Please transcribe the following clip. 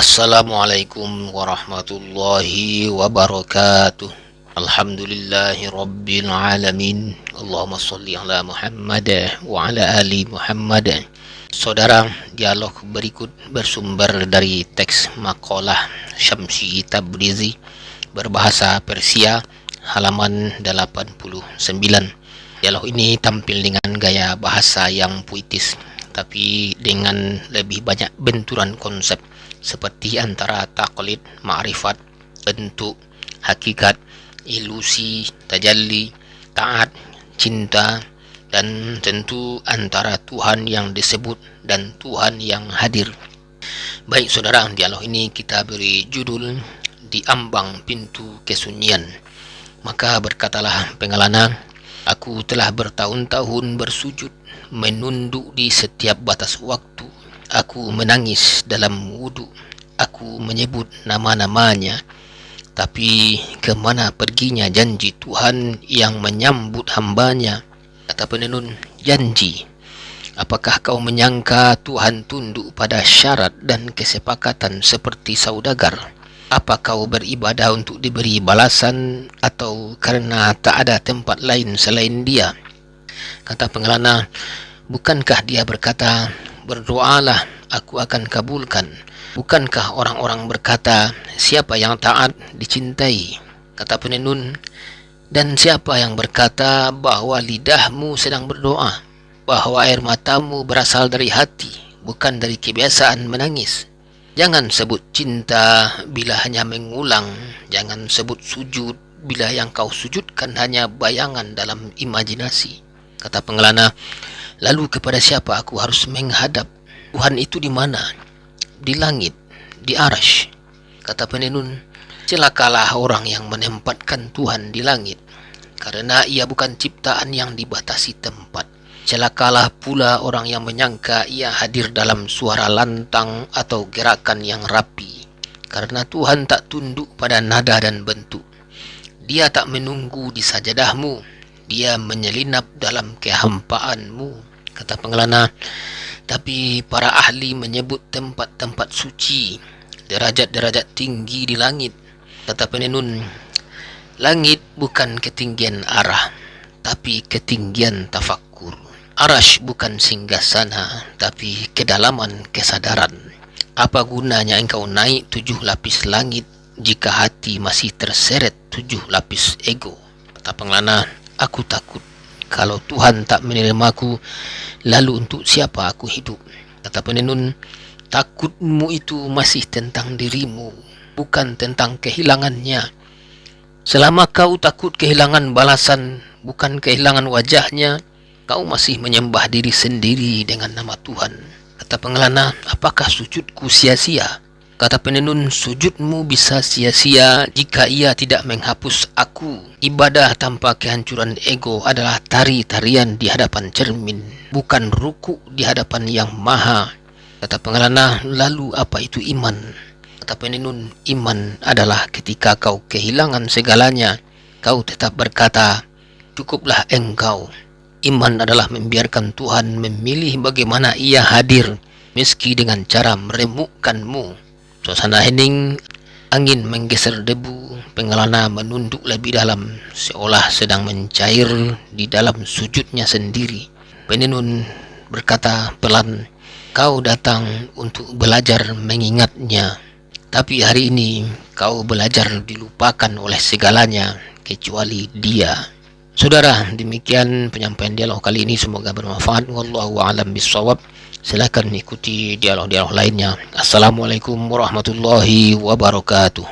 Assalamualaikum warahmatullahi wabarakatuh. Alhamdulillahi rabbil alamin. Allahumma salli ala Muhammad wa ala ali Muhammad. Saudara, dialog berikut bersumber dari teks makalah Syamsi Tabrizi berbahasa Persia halaman 89. Dialog ini tampil dengan gaya bahasa yang puitis, tapi dengan lebih banyak benturan konsep seperti antara taklid, ma'rifat, bentuk, hakikat, ilusi, tajalli, taat, cinta, dan tentu antara Tuhan yang disebut dan Tuhan yang hadir. Baik saudara, dialog ini kita beri judul Di Ambang Pintu Kesunyian. Maka berkatalah pengelana, aku telah bertahun-tahun bersujud, menunduk di setiap batas waktu. Aku menangis dalam wudhu, aku menyebut nama-namanya. Tapi kemana perginya janji Tuhan yang menyambut hambanya? Kata penenun, janji. Apakah kau menyangka Tuhan tunduk pada syarat dan kesepakatan seperti saudagar? Apa kau beribadah untuk diberi balasan atau karena tak ada tempat lain selain Dia? Kata pengelana, bukankah Dia berkata, berdoalah, aku akan kabulkan. Bukankah orang-orang berkata, siapa yang taat dicintai? Kata penenun, dan siapa yang berkata bahwa lidahmu sedang berdoa, bahwa air matamu berasal dari hati, bukan dari kebiasaan menangis? Jangan sebut cinta bila hanya mengulang, jangan sebut sujud bila yang kau sujudkan hanya bayangan dalam imajinasi. Kata pengelana, lalu kepada siapa aku harus menghadap? Tuhan itu di mana? Di langit, di arsy. Kata penenun, celakalah orang yang menempatkan Tuhan di langit, karena ia bukan ciptaan yang dibatasi tempat. Celakalah pula orang yang menyangka ia hadir dalam suara lantang atau gerakan yang rapi, karena Tuhan tak tunduk pada nada dan bentuk. Dia tak menunggu di sajadahmu, Dia menyelinap dalam kehampaanmu. Kata pengelana, tapi para ahli menyebut tempat-tempat suci, derajat-derajat tinggi di langit. Kata penenun, langit bukan ketinggian arah, tapi ketinggian tafakkur. Arash bukan singgasana, tapi kedalaman kesadaran. Apa gunanya engkau naik 7 lapis langit jika hati masih terseret 7 lapis ego? Kata pengelana, aku takut kalau Tuhan tak menerimaku, lalu untuk siapa aku hidup? Kata penenun, takutmu itu masih tentang dirimu, bukan tentang kehilangannya. Selama kau takut kehilangan balasan, bukan kehilangan wajahnya, kau masih menyembah diri sendiri dengan nama Tuhan. Kata pengelana, apakah sujudku sia-sia? Kata penenun, sujudmu bisa sia-sia jika ia tidak menghapus aku. Ibadah tanpa kehancuran ego adalah tari-tarian di hadapan cermin, bukan ruku di hadapan yang maha. Kata pengelana, lalu apa itu iman? Kata penenun, iman adalah ketika kau kehilangan segalanya, kau tetap berkata, cukuplah engkau. Iman adalah membiarkan Tuhan memilih bagaimana ia hadir, meski dengan cara meremukkanmu. Suasana hening, angin menggeser debu, pengelana menunduk lebih dalam, seolah sedang mencair di dalam sujudnya sendiri. Penenun berkata pelan, kau datang untuk belajar mengingatnya, tapi hari ini kau belajar dilupakan oleh segalanya kecuali Dia. Saudara, demikian penyampaian dialog kali ini, semoga bermanfaat. Wallahu a'lam bishawab. Silakan ikuti dialog-dialog lainnya. Assalamualaikum warahmatullahi wabarakatuh.